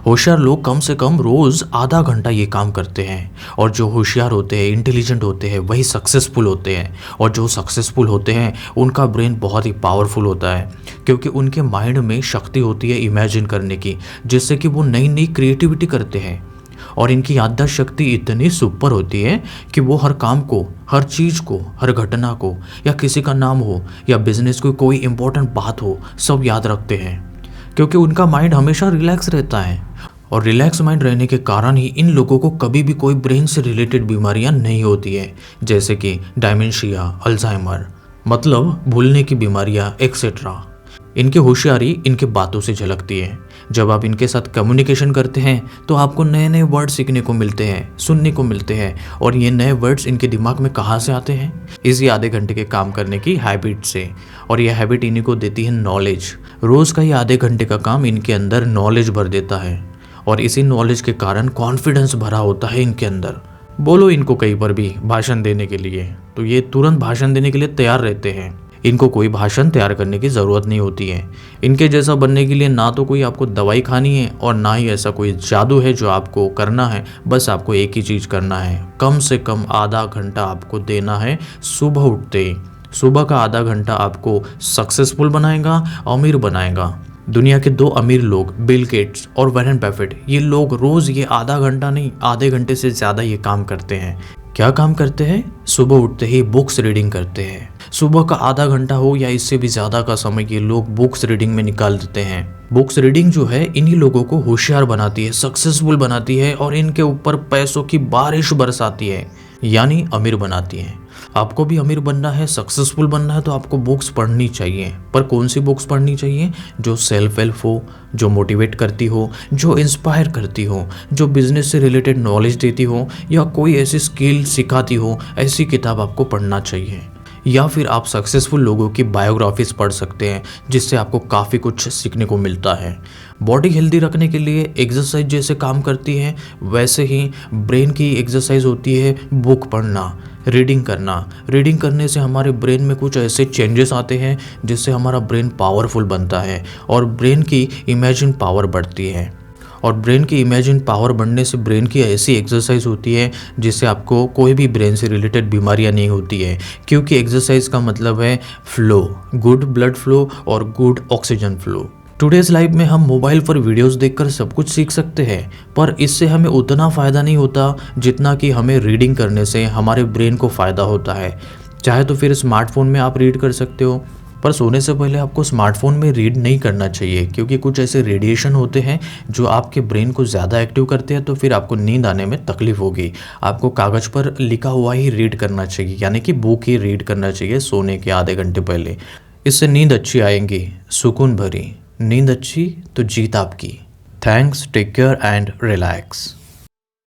होशियार लोग कम से कम रोज़ आधा घंटा ये काम करते हैं और जो होशियार होते हैं, इंटेलिजेंट होते हैं, वही सक्सेसफुल होते हैं। और जो सक्सेसफुल होते हैं उनका ब्रेन बहुत ही पावरफुल होता है क्योंकि उनके माइंड में शक्ति होती है इमेजिन करने की, जिससे कि वो नई नई क्रिएटिविटी करते हैं। और इनकी याददाश्त शक्ति इतनी सुपर होती है कि वो हर काम को, हर चीज़ को, हर घटना को, या किसी का नाम हो या बिजनेस की कोई इंपॉर्टेंट बात हो, सब याद रखते हैं क्योंकि उनका माइंड हमेशा रिलैक्स रहता है। और रिलैक्स माइंड रहने के कारण ही इन लोगों को कभी भी कोई ब्रेन से रिलेटेड बीमारियां नहीं होती है, जैसे कि डायमेंशिया, अल्जाइमर, मतलब भूलने की बीमारियां एक्सेट्रा। इनकी होशियारी इनके बातों से झलकती है। जब आप इनके साथ कम्युनिकेशन करते हैं तो आपको नए नए वर्ड सीखने को मिलते हैं, सुनने को मिलते हैं। और ये नए वर्ड्स इनके दिमाग में कहाँ से आते हैं? इसी आधे घंटे के काम करने की हैबिट से। और यह हैबिट इन्हीं को देती है नॉलेज। रोज़ का ये आधे घंटे का काम इनके अंदर नॉलेज भर देता है और इसी नॉलेज के कारण कॉन्फिडेंस भरा होता है इनके अंदर। बोलो इनको कहीं पर भी भाषण देने के लिए तो ये तुरंत भाषण देने के लिए तैयार रहते हैं। इनको कोई भाषण तैयार करने की ज़रूरत नहीं होती है। इनके जैसा बनने के लिए ना तो कोई आपको दवाई खानी है और ना ही ऐसा कोई जादू है जो आपको करना है। बस आपको एक ही चीज़ करना है, कम से कम आधा घंटा आपको देना है सुबह उठते ही। सुबह का आधा घंटा आपको सक्सेसफुल बनाएगा, अमीर बनाएगा। दुनिया के 2 अमीर लोग, बिल गेट्स और वॉरेन बफेट, ये लोग रोज़ ये आधा घंटा नहीं, आधे घंटे से ज़्यादा ये काम करते हैं। क्या काम करते हैं? सुबह उठते ही बुक्स रीडिंग करते हैं। सुबह का आधा घंटा हो या इससे भी ज़्यादा का समय ये लोग बुक्स रीडिंग में निकाल देते हैं। बुक्स रीडिंग जो है इन्हीं लोगों को होशियार बनाती है, सक्सेसफुल बनाती है और इनके ऊपर पैसों की बारिश बरसाती है, यानी अमीर बनाती है। आपको भी अमीर बनना है, सक्सेसफुल बनना है तो आपको बुक्स पढ़नी चाहिए। पर कौन सी बुक्स पढ़नी चाहिए? जो सेल्फ हेल्प हो, जो मोटिवेट करती हो, जो इंस्पायर करती हो, जो बिजनेस से रिलेटेड नॉलेज देती हो या कोई ऐसी स्किल सिखाती हो, ऐसी किताब आपको पढ़ना चाहिए। या फिर आप सक्सेसफुल लोगों की बायोग्राफीज पढ़ सकते हैं जिससे आपको काफ़ी कुछ सीखने को मिलता है। बॉडी हेल्दी रखने के लिए एक्सरसाइज जैसे काम करती है, वैसे ही ब्रेन की एक्सरसाइज होती है बुक पढ़ना, रीडिंग करना। रीडिंग करने से हमारे ब्रेन में कुछ ऐसे चेंजेस आते हैं जिससे हमारा ब्रेन पावरफुल बनता है और ब्रेन की इमेजिन पावर बढ़ती है। और ब्रेन की इमेजिन पावर बढ़ने से ब्रेन की ऐसी एक्सरसाइज होती है जिससे आपको कोई भी ब्रेन से रिलेटेड बीमारियां नहीं होती है, क्योंकि एक्सरसाइज का मतलब है फ्लो, गुड ब्लड फ्लो और good oxygen flow. Today's life में हम मोबाइल पर वीडियोस देखकर सब कुछ सीख सकते हैं, पर इससे हमें उतना फ़ायदा नहीं होता जितना कि हमें रीडिंग करने से हमारे ब्रेन को फ़ायदा होता है। चाहे तो फिर स्मार्टफोन में आप रीड कर सकते हो, पर सोने से पहले आपको स्मार्टफोन में रीड नहीं करना चाहिए क्योंकि कुछ ऐसे रेडिएशन होते हैं जो आपके ब्रेन को ज़्यादा एक्टिव करते हैं, तो फिर आपको नींद आने में तकलीफ होगी। आपको कागज़ पर लिखा हुआ ही रीड करना चाहिए, यानी कि बुक ही रीड करना चाहिए सोने के आधे घंटे पहले। इससे नींद अच्छी आएंगी, सुकून भरी नींद। अच्छी तो जीत आपकी। Thanks, take care and relax.